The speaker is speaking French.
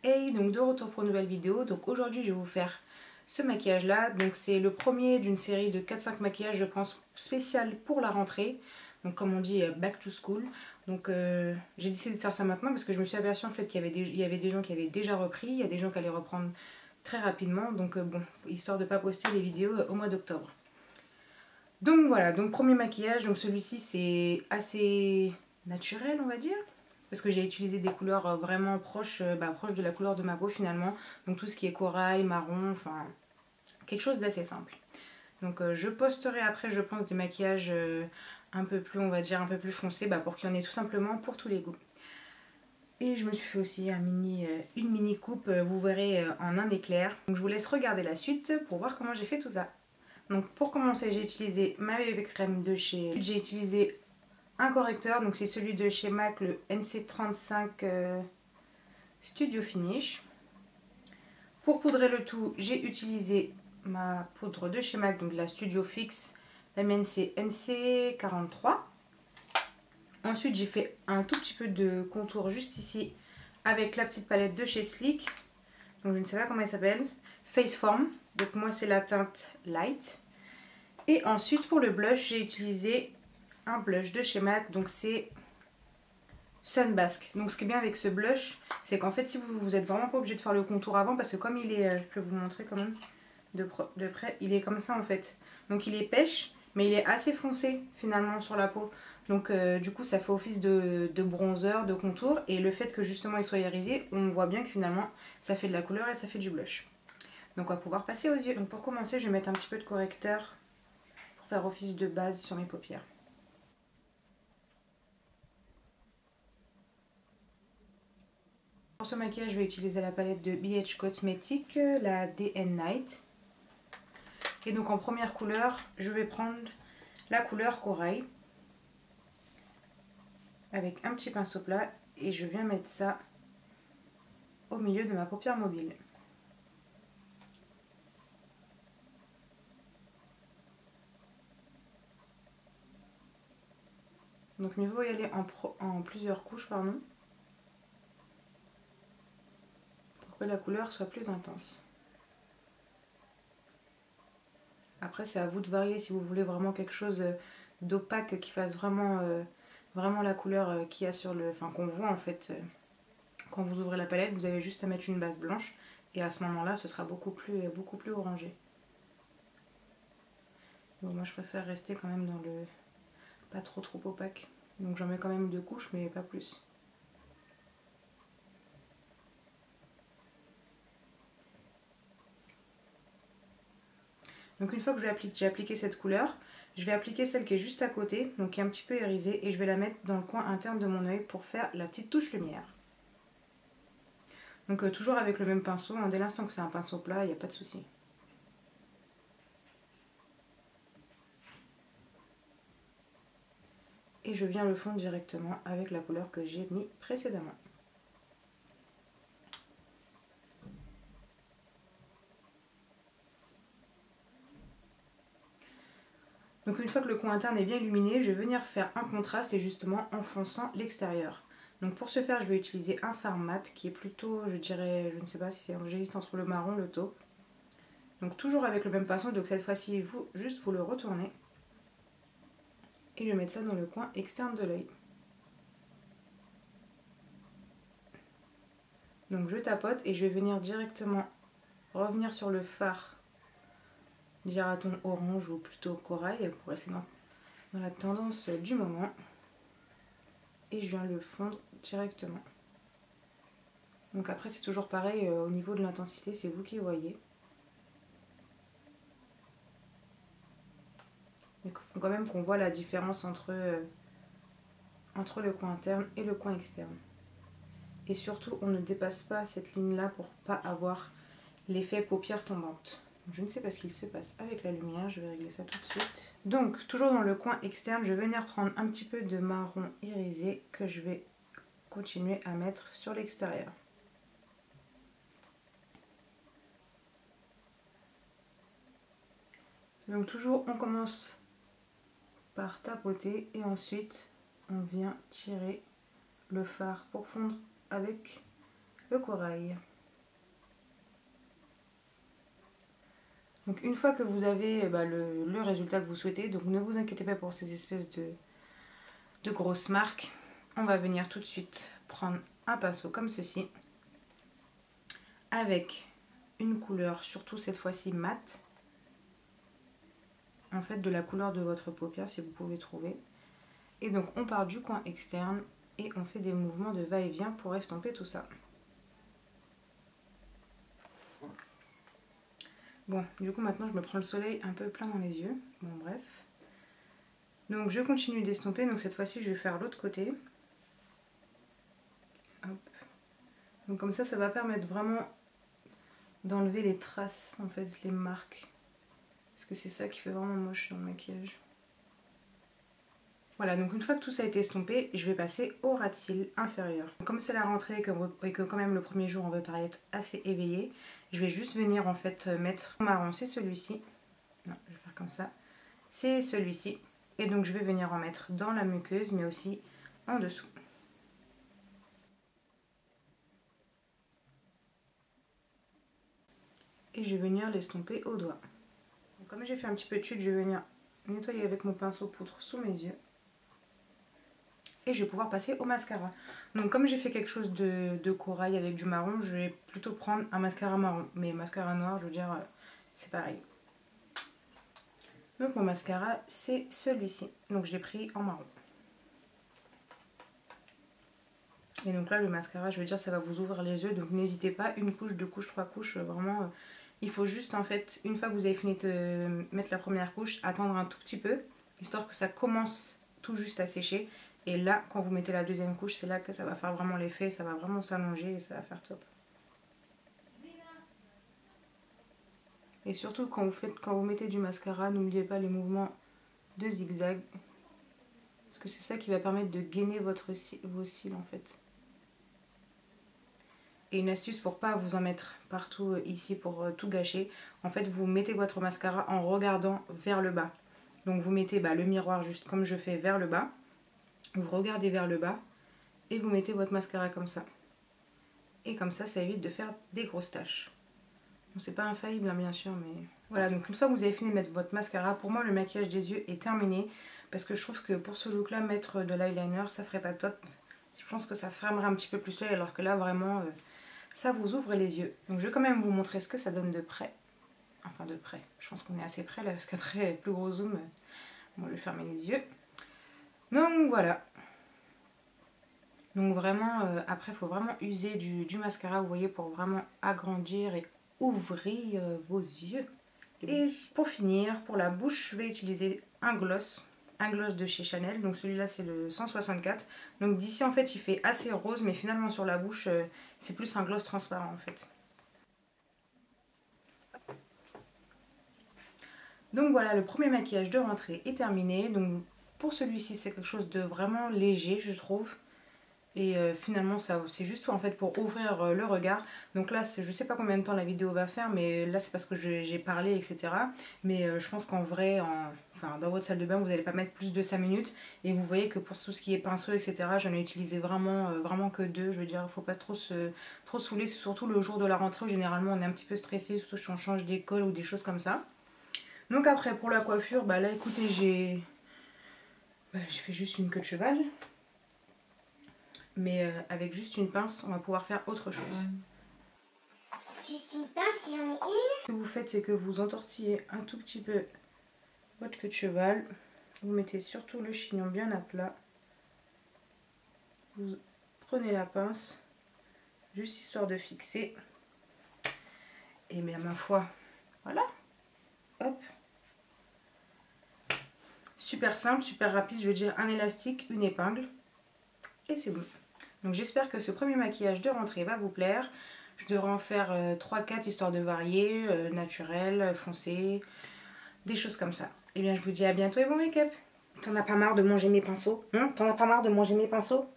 Hey, donc de retour pour une nouvelle vidéo. Donc aujourd'hui je vais vous faire ce maquillage là. Donc c'est le premier d'une série de 4-5 maquillages je pense spécial pour la rentrée. Donc comme on dit back to school. Donc j'ai décidé de faire ça maintenant parce que je me suis aperçue en fait qu'il y avait des gens qui avaient déjà repris. Il y a des gens qui allaient reprendre très rapidement. Donc bon, histoire de ne pas poster les vidéos au mois d'octobre. Donc voilà, donc premier maquillage. Donc celui-ci c'est assez naturel on va dire. Parce que j'ai utilisé des couleurs vraiment proches de la couleur de ma peau finalement. Donc tout ce qui est corail, marron, enfin quelque chose d'assez simple. Donc je posterai après je pense des maquillages un peu plus on va dire un peu plus foncés pour qu'il y en ait tout simplement pour tous les goûts. Et je me suis fait aussi une mini coupe, vous verrez en un éclair. Donc je vous laisse regarder la suite pour voir comment j'ai fait tout ça. Donc pour commencer j'ai utilisé ma bébé crème de chez... J'ai utilisé un correcteur, donc c'est celui de chez MAC, le NC35 Studio Finish. Pour poudrer le tout, j'ai utilisé ma poudre de chez MAC, donc la Studio Fix, la MNC NC43. Ensuite, j'ai fait un tout petit peu de contour juste ici avec la petite palette de chez Sleek. Donc je ne sais pas comment elle s'appelle. Faceform. Donc moi c'est la teinte Light. Et ensuite pour le blush, j'ai utilisé un blush de chez MAC. Donc c'est Sunbask. Donc ce qui est bien avec ce blush, c'est qu'en fait si vous êtes vraiment pas obligé de faire le contour avant, parce que comme il est, je peux vous montrer quand même de près, il est comme ça en fait. Donc il est pêche, mais il est assez foncé finalement sur la peau. Donc du coup ça fait office de bronzer, de contour, et le fait que justement il soit irisé, on voit bien que finalement ça fait de la couleur et ça fait du blush. Donc on va pouvoir passer aux yeux. Donc pour commencer je vais mettre un petit peu de correcteur pour faire office de base sur mes paupières. Pour ce maquillage, je vais utiliser la palette de BH Cosmetics, la DN Night. Et donc en première couleur, je vais prendre la couleur corail avec un petit pinceau plat et je viens mettre ça au milieu de ma paupière mobile. Donc mieux vaut y aller en plusieurs couches, pardon, pour que la couleur soit plus intense. Après c'est à vous de varier si vous voulez vraiment quelque chose d'opaque qui fasse vraiment, vraiment la couleur qu'il y a sur le... Enfin qu'on voit en fait quand vous ouvrez la palette, vous avez juste à mettre une base blanche et à ce moment-là ce sera beaucoup plus orangé. Bon, moi je préfère rester quand même dans le... pas trop opaque. Donc j'en mets quand même 2 couches mais pas plus. Donc une fois que j'ai appliqué cette couleur, je vais appliquer celle qui est juste à côté, donc qui est un petit peu irisée, et je vais la mettre dans le coin interne de mon œil pour faire la petite touche lumière. Donc toujours avec le même pinceau, hein, dès l'instant que c'est un pinceau plat, il n'y a pas de souci. Et je viens le fondre directement avec la couleur que j'ai mis précédemment. Donc une fois que le coin interne est bien illuminé, je vais venir faire un contraste et justement en fonçant l'extérieur. Donc pour ce faire, je vais utiliser un fard mat qui est plutôt, je dirais, je ne sais pas si c'est, j'hésite entre le marron et le taupe. Donc toujours avec le même pinceau, donc cette fois-ci, vous le retournez. Et je vais mettre ça dans le coin externe de l'œil. Donc je tapote et je vais venir directement revenir sur le fard Giraton orange ou plutôt corail pour rester dans la tendance du moment. Et je viens le fondre directement. Donc après c'est toujours pareil, au niveau de l'intensité c'est vous qui voyez. Il faut quand même qu'on voit la différence entre le coin interne et le coin externe. Et surtout on ne dépasse pas cette ligne là pour pas avoir l'effet paupière tombante. Je ne sais pas ce qu'il se passe avec la lumière, je vais régler ça tout de suite. Donc toujours dans le coin externe, je vais venir prendre un petit peu de marron irisé que je vais continuer à mettre sur l'extérieur. Donc toujours on commence par tapoter et ensuite on vient tirer le fard pour fondre avec le corail. Donc une fois que vous avez le résultat que vous souhaitez, donc ne vous inquiétez pas pour ces espèces de grosses marques. On va venir tout de suite prendre un pinceau comme ceci, avec une couleur, surtout cette fois-ci mate, en fait de la couleur de votre paupière si vous pouvez trouver. Et donc on part du coin externe et on fait des mouvements de va-et-vient pour estomper tout ça. Bon, du coup maintenant je me prends le soleil un peu plein dans les yeux. Bon bref. Donc je continue d'estomper, donc cette fois-ci je vais faire l'autre côté. Hop. Donc comme ça va permettre vraiment d'enlever les traces, en fait, les marques. Parce que c'est ça qui fait vraiment moche dans le maquillage. Voilà, donc une fois que tout ça a été estompé, je vais passer au ras de cils inférieur. Comme c'est la rentrée et que quand même le premier jour on veut paraître assez éveillé, je vais juste venir en fait mettre mon marron, c'est celui-ci. Non, je vais faire comme ça. C'est celui-ci. Et donc je vais venir en mettre dans la muqueuse mais aussi en dessous. Et je vais venir l'estomper au doigt. Donc, comme j'ai fait un petit peu de chute, je vais venir nettoyer avec mon pinceau poudre sous mes yeux. Et je vais pouvoir passer au mascara. Donc comme j'ai fait quelque chose de corail avec du marron, je vais plutôt prendre un mascara marron. Mais mascara noir, je veux dire, c'est pareil. Donc mon mascara, c'est celui-ci. Donc je l'ai pris en marron. Et donc là, le mascara, je veux dire, ça va vous ouvrir les yeux. Donc n'hésitez pas, une couche, deux couches, trois couches, vraiment... il faut juste, en fait, une fois que vous avez fini de mettre la première couche, attendre un tout petit peu, histoire que ça commence tout juste à sécher. Et là, quand vous mettez la deuxième couche, c'est là que ça va faire vraiment l'effet, ça va vraiment s'allonger et ça va faire top. Et surtout, quand vous mettez du mascara, n'oubliez pas les mouvements de zigzag. Parce que c'est ça qui va permettre de gainer vos cils, en fait. Et une astuce pour pas vous en mettre partout ici pour tout gâcher. En fait, vous mettez votre mascara en regardant vers le bas. Donc vous mettez le miroir juste comme je fais vers le bas. Vous regardez vers le bas et vous mettez votre mascara comme ça. Et comme ça, ça évite de faire des grosses taches. Bon, c'est pas infaillible, hein, bien sûr, mais... Voilà, donc une fois que vous avez fini de mettre votre mascara, pour moi, le maquillage des yeux est terminé. Parce que je trouve que pour ce look-là, mettre de l'eyeliner, ça ferait pas top. Je pense que ça fermerait un petit peu plus l'œil, alors que là, vraiment, ça vous ouvre les yeux. Donc je vais quand même vous montrer ce que ça donne de près. Enfin, de près. Je pense qu'on est assez près, là, parce qu'après, plus gros zoom, on va lui fermer les yeux. Donc voilà. Donc vraiment, après il faut vraiment user du mascara, vous voyez, pour vraiment agrandir et ouvrir vos yeux. Et pour finir, pour la bouche, je vais utiliser un gloss de chez Chanel. Donc celui-là c'est le 164. Donc d'ici en fait il fait assez rose, mais finalement sur la bouche c'est plus un gloss transparent en fait. Donc voilà, le premier maquillage de rentrée est terminé. Donc pour celui-ci c'est quelque chose de vraiment léger je trouve. Et finalement c'est juste en fait pour ouvrir le regard. Donc là je sais pas combien de temps la vidéo va faire, mais là c'est parce que j'ai parlé etc. Mais je pense qu'en vrai, dans votre salle de bain vous n'allez pas mettre plus de 5 minutes. Et vous voyez que pour tout ce qui est pinceau etc, j'en ai utilisé vraiment que 2. Je veux dire, il faut pas trop saouler, surtout le jour de la rentrée. Généralement on est un petit peu stressé, surtout si on change d'école ou des choses comme ça. Donc après pour la coiffure, là écoutez, j'ai fait juste une queue de cheval. Mais avec juste une pince, on va pouvoir faire autre chose. Juste une pince, j'en ai une. Ce que vous faites, c'est que vous entortillez un tout petit peu votre queue de cheval. Vous mettez surtout le chignon bien à plat. Vous prenez la pince, juste histoire de fixer. Et mais à ma foi, voilà. Hop. Super simple, super rapide. Je veux dire un élastique, une épingle. Et c'est bon. Donc j'espère que ce premier maquillage de rentrée va vous plaire. Je devrais en faire 3-4 histoire de varier, naturel, foncé, des choses comme ça. Et bien je vous dis à bientôt et bon make-up. T'en as pas marre de manger mes pinceaux? T'en as pas marre de manger mes pinceaux?